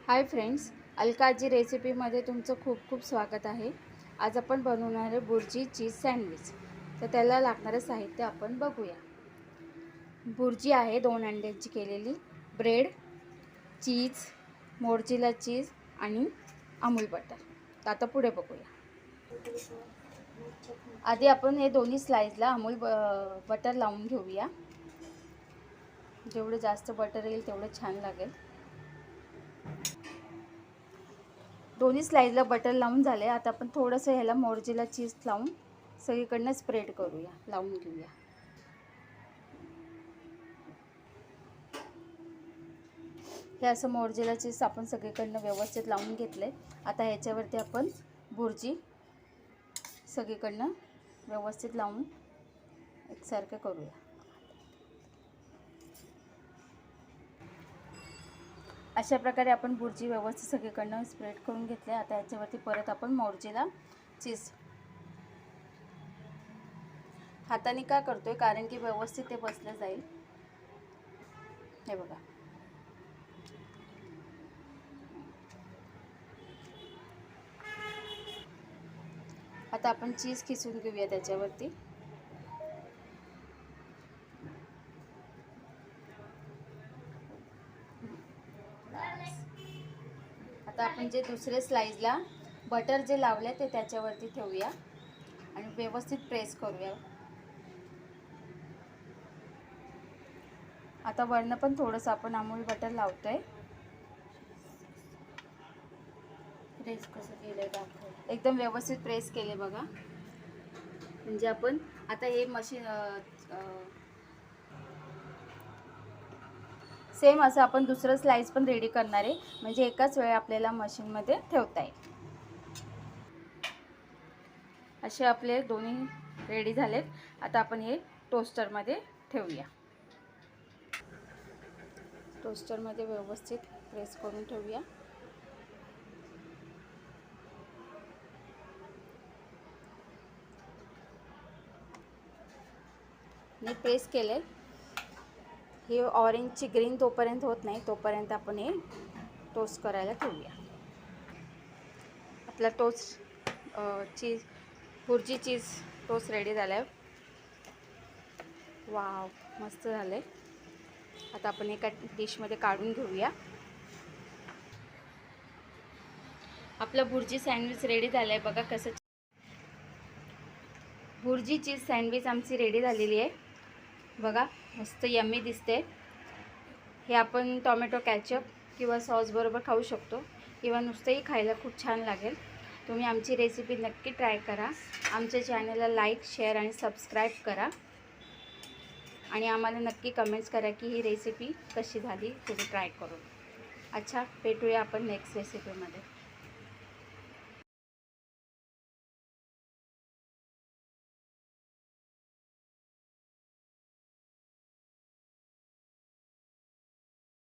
Hi friends, Alkazi रेसिपीमध्ये तुमचं खूप खूप स्वागत आहे। आज आपण बनवणार आहे बुर्जी चीज सँडविच। तर त्याला लागणारे साहित्य आपण बघूया। बुर्जी आहे 2 अंड्यांची केलेली, ब्रेड, चीज, मोर्जिला चीज आणि अमूल बटर। तर आता पुढे बघूया। आधी आपण हे दोन्ही स्लाइसला अमूल बटर लावून घेऊया। जेवढे जास्त बटर येईल तेवढे छान लागेल। दोन्ही स्लाइसला बटर लावून झाले। आता आपण थोडंसं ह्याला मोर्जिला चीज लावून सगळीकडनं स्प्रेड करूया, लावून घेऊया। हे असं मोर्जिला चीज आपण सगळीकडनं व्यवस्थित लावून घेतले। आता ह्याच्यावरती आपण बुर्जी सगळीकडनं व्यवस्थित लावून एकसारखं करूया। अशा प्रकारे आपण बुर्जी व्यवस्थित सगळीकडनं स्प्रेड करून घेतले। आता ह्याच्यावरती परत आपण मोर्जिला चीज हाताने का करतोय, कारण की व्यवस्थित ते बसलं जाईल। हे बघा, आता आपण चीज खिसून घेऊया त्याच्यावरती। आता आपण जे दुसरे स्लाइसला बटर जे लावले ते त्याच्यावरती ठेवूया आणि व्यवस्थित प्रेस करूया। आता वरनं पण थोडंसं आपण अमूल बटर लावतोय। प्रेस कसं केलंय दाखव, एकदम व्यवस्थित प्रेस केले बघा। म्हणजे आपण आता हे मशीन सेम असं आपण दुसरं स्लाइस पण रेडी करणार आहे, म्हणजे एकाच वेळी आपल्याला मशीनमध्ये ठेवता येईल। असे आपले दोन्ही रेडी झालेत। आता आपण हे टोस्टरमध्ये ठेवूया। टोस्टरमध्ये व्यवस्थित प्रेस करून ठेवूया। मी प्रेस केले। हे ऑरेंजची ग्रीन तोपर्यंत होत नाही तोपर्यंत आपण हे टोस्ट करायला ठेवूया। आपला toast bhurji cheese toast ready झाला आहे। वाव, मस्त झाले। आता आपण एका डिशमध्ये काढून घेऊया। आपला बुर्जी सँडविच रेडी झाला आहे बघा कसं। बुर्जी चीज सँडविच आमची रेडी झालेली आहे बघा, मस्त यम्मी दिसते। हे आपण टोमॅटो केचप किंवा सॉस बरोबर खाऊ शकतो, किंवा नुसतंही खायला खूप छान लागेल। तुम्ही आमची रेसिपी नक्की ट्राय करा। आमच्या चॅनलला लाईक, शेअर आणि सबस्क्राईब करा आणि आम्हाला नक्की कमेंट्स करा की ही रेसिपी कशी झाली तुम्ही ट्राय करून। अच्छा, भेटूया आपण नेक्स्ट रेसिपीमध्ये।